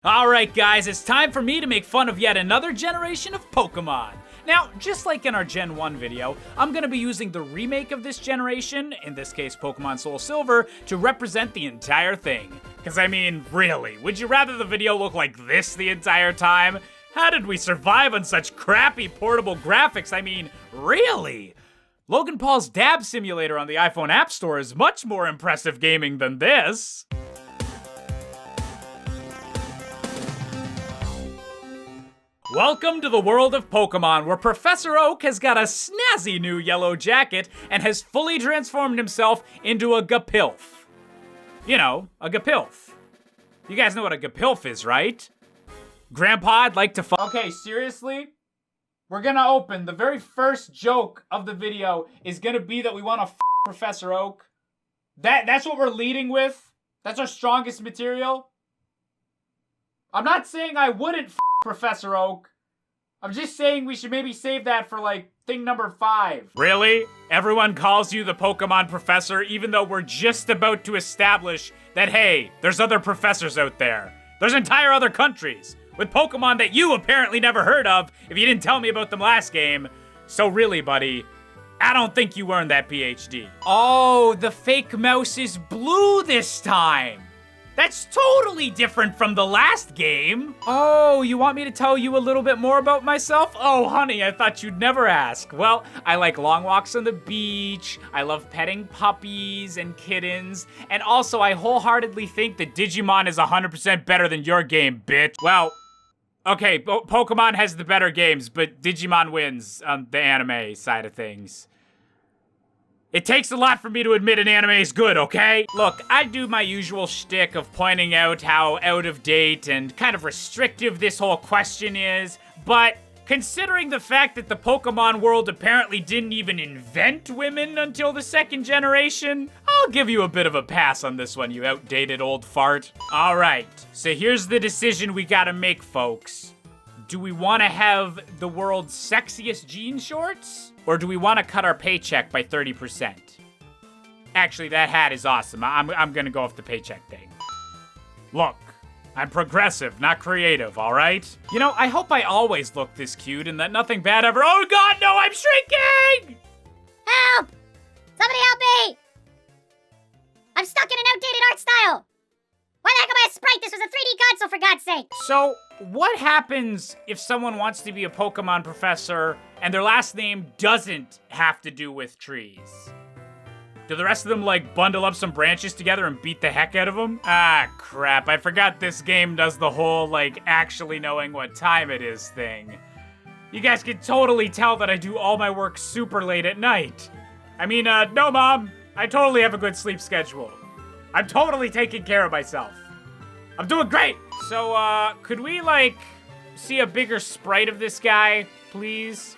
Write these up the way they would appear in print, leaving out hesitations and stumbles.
Alright guys, it's time for me to make fun of yet another generation of Pokemon. Now, just like in our Gen 1 video, I'm gonna be using the remake of this generation, in this case Pokemon Soul Silver, to represent the entire thing. Cause I mean, really, would you rather the video look like this the entire time? How did we survive on such crappy portable graphics? I mean, really? Logan Paul's dab simulator on the iPhone App Store is much more impressive gaming than this. Welcome to the world of Pokemon, where Professor Oak has got a snazzy new yellow jacket and has fully transformed himself into a Gapilf. You know, a Gapilf. You guys know what a Gapilf is, right? Grandpa, I'd like to Okay, seriously? We're gonna open. The very first joke of the video is gonna be that we want to Professor Oak. That's what we're leading with. That's our strongest material. I'm not saying I wouldn't Professor Oak. I'm just saying we should maybe save that for, like, thing number 5. Really? Everyone calls you the Pokemon Professor even though we're just about to establish that, hey, there's other professors out there. There's entire other countries with Pokemon that you apparently never heard of if you didn't tell me about them last game. So really, buddy, I don't think you earned that PhD. Oh, the fake mouse is blue this time. That's totally different from the last game. Oh, you want me to tell you a little bit more about myself? Oh, honey, I thought you'd never ask. Well, I like long walks on the beach. I love petting puppies and kittens. And also, I wholeheartedly think that Digimon is 100% better than your game, bitch. Well, okay, Pokemon has the better games, but Digimon wins on the anime side of things. It takes a lot for me to admit an anime is good, okay? Look, I do my usual shtick of pointing out how out of date and kind of restrictive this whole question is, but considering the fact that the Pokemon world apparently didn't even invent women until the second generation, I'll give you a bit of a pass on this one, you outdated old fart. All right, so here's the decision we gotta make, folks. Do we want to have the world's sexiest jean shorts? Or do we want to cut our paycheck by 30%? Actually, that hat is awesome. I'm gonna go with the paycheck thing. Look, I'm progressive, not creative, all right? You know, I hope I always look this cute and that nothing bad ever— Oh God, no, I'm shrinking! Help! Somebody help me! I'm stuck in an outdated art style! Why the heck am I a sprite? This was a 3D console, for God's sake! So, what happens if someone wants to be a Pokemon professor and their last name doesn't have to do with trees? Do the rest of them, like, bundle up some branches together and beat the heck out of them? Ah, crap. I forgot this game does the whole, like, actually knowing what time it is thing. You guys can totally tell that I do all my work super late at night. I mean, no, Mom. I totally have a good sleep schedule. I'm totally taking care of myself. I'm doing great. So, could we, like, see a bigger sprite of this guy, please?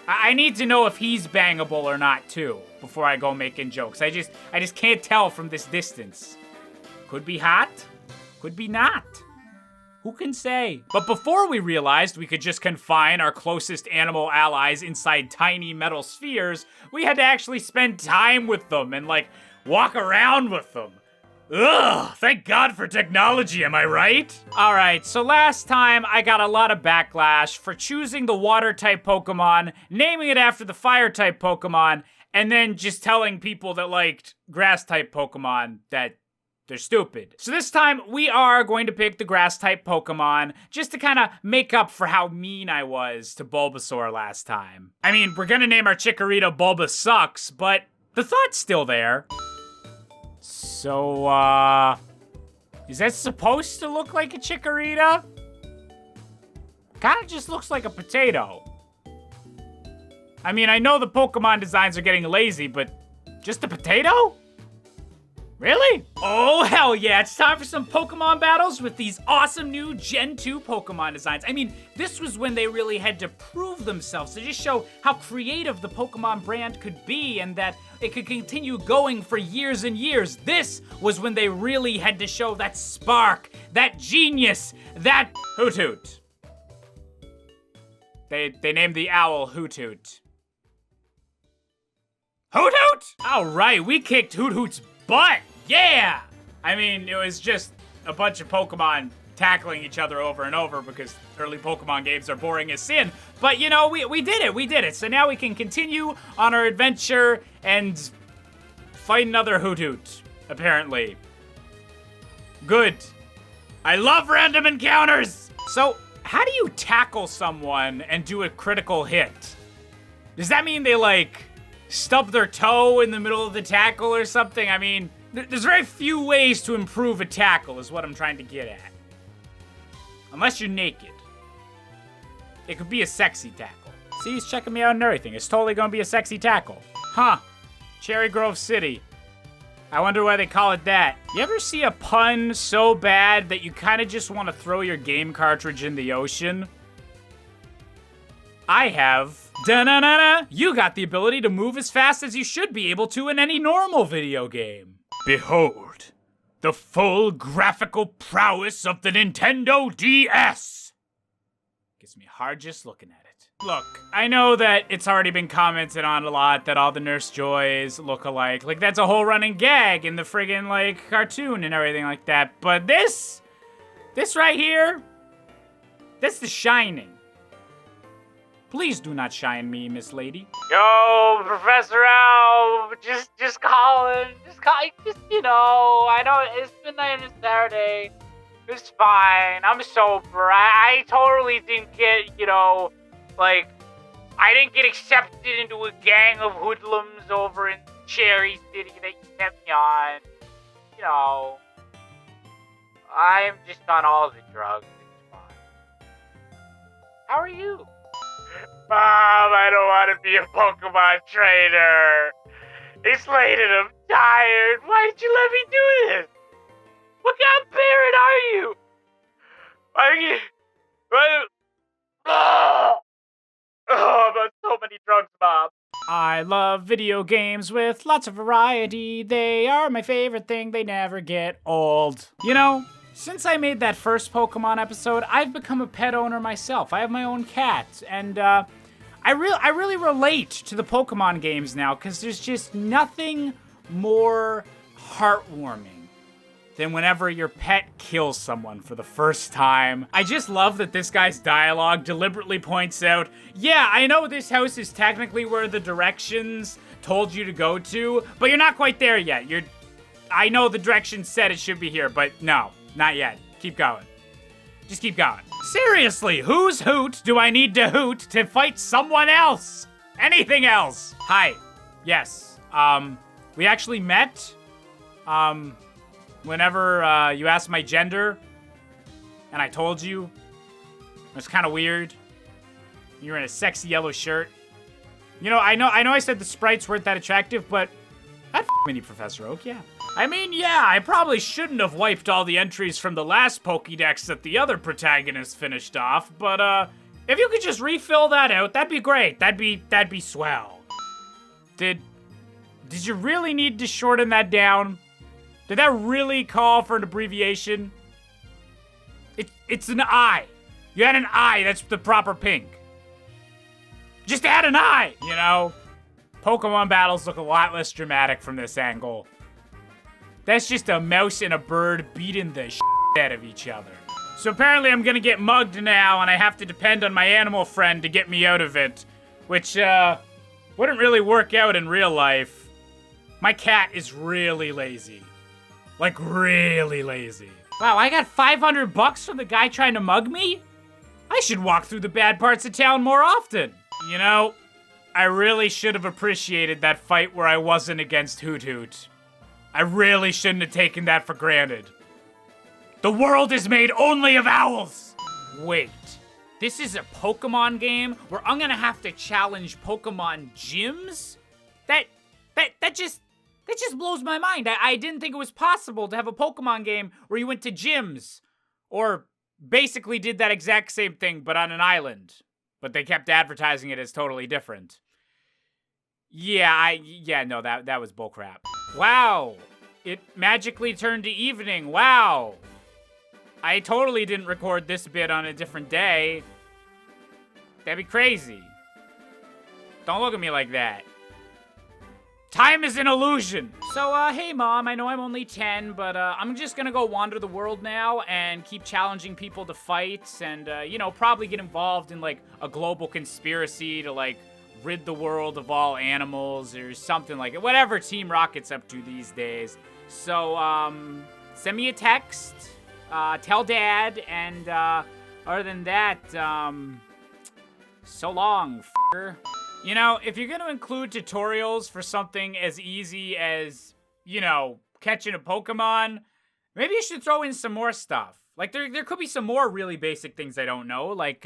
I need to know if he's bangable or not, too, before I go making jokes. I just can't tell from this distance. Could be hot, could be not. Who can say? But before we realized we could just confine our closest animal allies inside tiny metal spheres, we had to actually spend time with them and, like, walk around with them. Ugh, thank God for technology, am I right? Alright, so last time I got a lot of backlash for choosing the water-type Pokemon, naming it after the fire-type Pokemon, and then just telling people that liked grass-type Pokemon that they're stupid. So this time, we are going to pick the grass-type Pokemon, just to kind of make up for how mean I was to Bulbasaur last time. I mean, we're gonna name our Chikorita Bulbasucks, but the thought's still there. So, is that supposed to look like a Chikorita? Kinda just looks like a potato. I mean, I know the Pokemon designs are getting lazy, but just a potato? Really? Oh, hell yeah, it's time for some Pokemon battles with these awesome new Gen 2 Pokemon designs. I mean, this was when they really had to prove themselves to just show how creative the Pokemon brand could be and that it could continue going for years and years. This was when they really had to show that spark, that genius, that Hoot Hoot. They named the owl Hoot Hoot. Hoot Hoot! All right, we kicked Hoot Hoot's butt, yeah! I mean, it was just a bunch of Pokemon tackling each other over and over because early Pokemon games are boring as sin. But, you know, we did it. So now we can continue on our adventure and fight another Hoot, apparently. Good. I love random encounters! So, how do you tackle someone and do a critical hit? Does that mean they, like, stub their toe in the middle of the tackle or something? I mean, there's very few ways to improve a tackle is what I'm trying to get at. Unless you're naked. It could be a sexy tackle. See, he's checking me out and everything. It's totally gonna be a sexy tackle. Huh. Cherry Grove City. I wonder why they call it that. You ever see a pun so bad that you kind of just want to throw your game cartridge in the ocean? I have. Da-na-na-na! You got the ability to move as fast as you should be able to in any normal video game. Behold, the full graphical prowess of the Nintendo DS. Gives me hard just looking at it. Look, I know that it's already been commented on a lot that all the Nurse Joys look alike. Like, that's a whole running gag in the friggin', like, cartoon and everything like that. But this right here, that's The Shining. Please do not shine me, Miss Lady. Yo, Professor Al, just calling. Just, you know, I know it's midnight on Saturday. It's fine. I'm sober. I totally didn't get, you know, like, I didn't get accepted into a gang of hoodlums over in Cherry City that you kept me on. You know, I'm just on all the drugs. It's fine. How are you? Mom, I don't want to be a Pokemon trainer. It's late and I'm tired. Why did you let me do this? What kind of parent are you? I'm on so many drugs, Mom. I love video games with lots of variety. They are my favorite thing. They never get old. You know, since I made that first Pokemon episode, I've become a pet owner myself. I have my own cat, and I really relate to the Pokemon games now because there's just nothing more heartwarming than whenever your pet kills someone for the first time. I just love that this guy's dialogue deliberately points out, yeah, I know this house is technically where the directions told you to go to, but you're not quite there yet. I know the directions said it should be here, but no, not yet. Keep going. Just keep going. Seriously, whose hoot do I need to hoot to fight someone else? Anything else? Hi. Yes. We actually met, whenever, you asked my gender, and I told you. It was kind of weird. You were in a sexy yellow shirt. You know, I know I said the sprites weren't that attractive, but I'd Mini Professor Oak, yeah. I mean, yeah, I probably shouldn't have wiped all the entries from the last Pokédex that the other protagonist finished off, but, if you could just refill that out, that'd be great. That'd be swell. Did you really need to shorten that down? Did that really call for an abbreviation? It's an I. You had an I, that's the proper pink. Just add an I, you know? Pokemon battles look a lot less dramatic from this angle. That's just a mouse and a bird beating the shit out of each other. So apparently I'm gonna get mugged now, and I have to depend on my animal friend to get me out of it. Which, wouldn't really work out in real life. My cat is really lazy. Like, really lazy. Wow, I got $500 from the guy trying to mug me? I should walk through the bad parts of town more often. You know, I really should have appreciated that fight where I wasn't against Hoot. I really shouldn't have taken that for granted. The world is made only of owls! Wait, this is a Pokemon game where I'm gonna have to challenge Pokemon gyms? That just blows my mind. I didn't think it was possible to have a Pokemon game where you went to gyms. Or basically did that exact same thing, but on an island. But they kept advertising it as totally different. No, that was bullcrap. Wow, it magically turned to evening, wow. I totally didn't record this bit on a different day. That'd be crazy. Don't look at me like that. Time is an illusion. So, hey Mom, I know I'm only 10, but I'm just gonna go wander the world now and keep challenging people to fight and, you know, probably get involved in, like, a global conspiracy to, like, rid the world of all animals or something like it. Whatever Team Rocket's up to these days. So, send me a text, tell Dad, and, other than that, so long, f***er. You know, if you're gonna include tutorials for something as easy as, you know, catching a Pokemon, maybe you should throw in some more stuff. Like, there could be some more really basic things I don't know, like,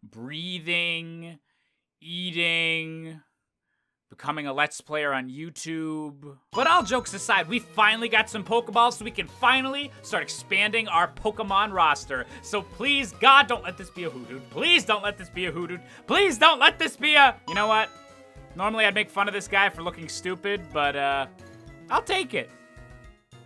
breathing, eating, becoming a Let's Player on YouTube. But all jokes aside, we finally got some Pokeballs, so we can finally start expanding our Pokemon roster. So please, God, don't let this be a Hoodoo. Please don't let this be a Hoodoo. Please don't let this be a... You know what? Normally I'd make fun of this guy for looking stupid, but I'll take it.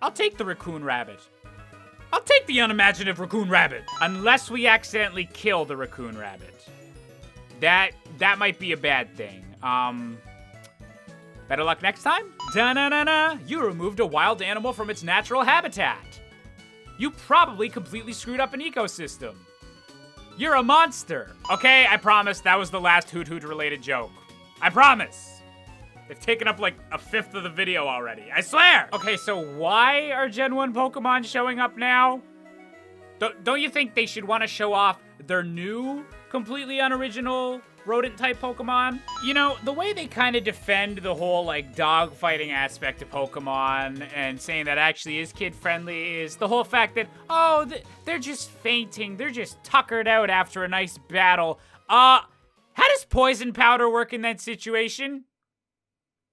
I'll take the Raccoon Rabbit. I'll take the unimaginative Raccoon Rabbit. Unless we accidentally kill the Raccoon Rabbit. That might be a bad thing. Better luck next time? Da-na-na-na! You removed a wild animal from its natural habitat. You probably completely screwed up an ecosystem. You're a monster. Okay, I promise that was the last Hoot Hoot related joke. I promise. They've taken up like a fifth of the video already. I swear! Okay, so why are Gen 1 Pokemon showing up now? Don't you think they should want to show off their new, completely unoriginal rodent-type Pokemon? You know, the way they kind of defend the whole, like, dog-fighting aspect of Pokemon and saying that actually is kid-friendly is the whole fact that, oh, they're just fainting, they're just tuckered out after a nice battle. How does poison powder work in that situation?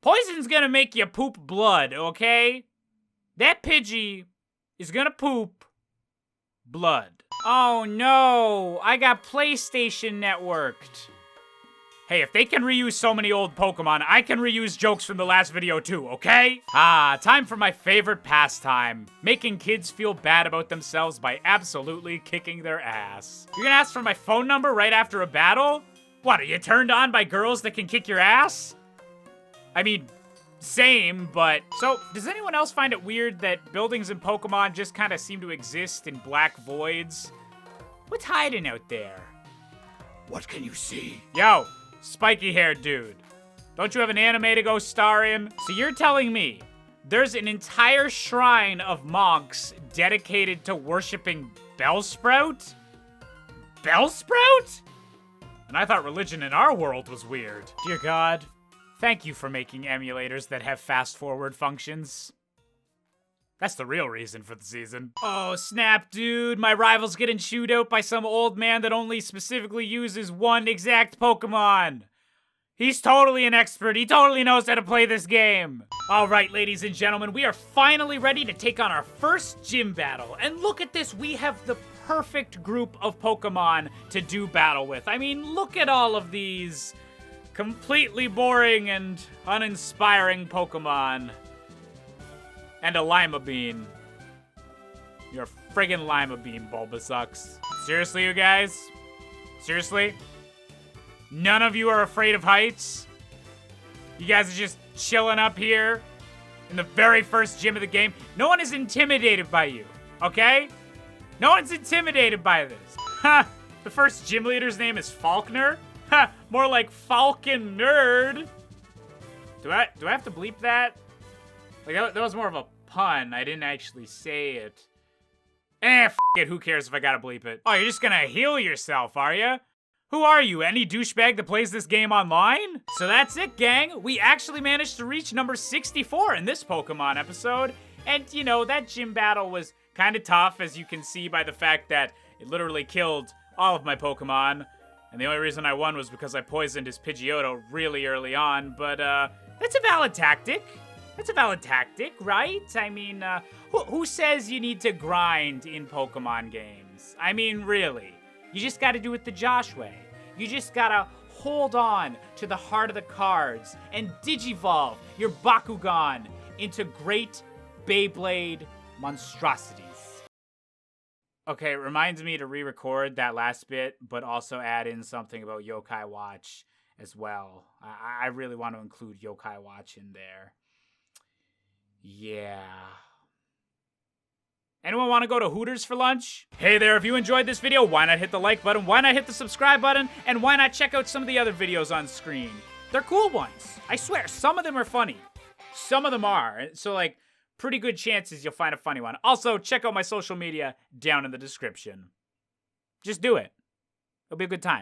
Poison's gonna make you poop blood, okay? That Pidgey is gonna poop blood. Oh no, I got PlayStation networked. Hey, if they can reuse so many old Pokemon, I can reuse jokes from the last video too, okay? Time for my favorite pastime. Making kids feel bad about themselves by absolutely kicking their ass. You're gonna ask for my phone number right after a battle? What, are you turned on by girls that can kick your ass? I mean, same, but... So, does anyone else find it weird that buildings in Pokemon just kind of seem to exist in black voids? What's hiding out there? What can you see? Yo, spiky-haired dude. Don't you have an anime to go star in? So you're telling me there's an entire shrine of monks dedicated to worshiping Bellsprout? Bellsprout? And I thought religion in our world was weird. Dear God, thank you for making emulators that have fast-forward functions. That's the real reason for the season. Oh, snap, dude. My rival's getting chewed out by some old man that only specifically uses one exact Pokemon. He's totally an expert. He totally knows how to play this game. All right, ladies and gentlemen, we are finally ready to take on our first gym battle. And look at this. We have the perfect group of Pokemon to do battle with. I mean, look at all of these completely boring and uninspiring Pokemon. And a Lima Bean. You're a friggin' Lima Bean, Bulbasucks. Seriously, you guys? Seriously? None of you are afraid of heights? You guys are just chilling up here in the very first gym of the game? No one is intimidated by you, okay? No one's intimidated by this. Ha! The first gym leader's name is Falkner? Ha! More like Falcon Nerd. Do I have to bleep that? Like, that was more of a pun. I didn't actually say it. F it, who cares if I gotta bleep it? Oh, you're just gonna heal yourself, are ya? Who are you, any douchebag that plays this game online? So that's it, gang. We actually managed to reach number 64 in this Pokemon episode. And, you know, that gym battle was kind of tough, as you can see by the fact that it literally killed all of my Pokemon. And the only reason I won was because I poisoned his Pidgeotto really early on. But, that's a valid tactic. That's a valid tactic, right? I mean, who says you need to grind in Pokemon games? I mean, really. You just gotta do it the Josh way. You just gotta hold on to the heart of the cards and digivolve your Bakugan into great Beyblade monstrosities. Okay, it reminds me to re-record that last bit, but also add in something about Yokai Watch as well. I really want to include Yokai Watch in there. Yeah. Anyone want to go to Hooters for lunch? Hey there, if you enjoyed this video, why not hit the like button? Why not hit the subscribe button? And why not check out some of the other videos on screen? They're cool ones. I swear, some of them are funny. Some of them are. So, like, pretty good chances you'll find a funny one. Also, check out my social media down in the description. Just do it. It'll be a good time.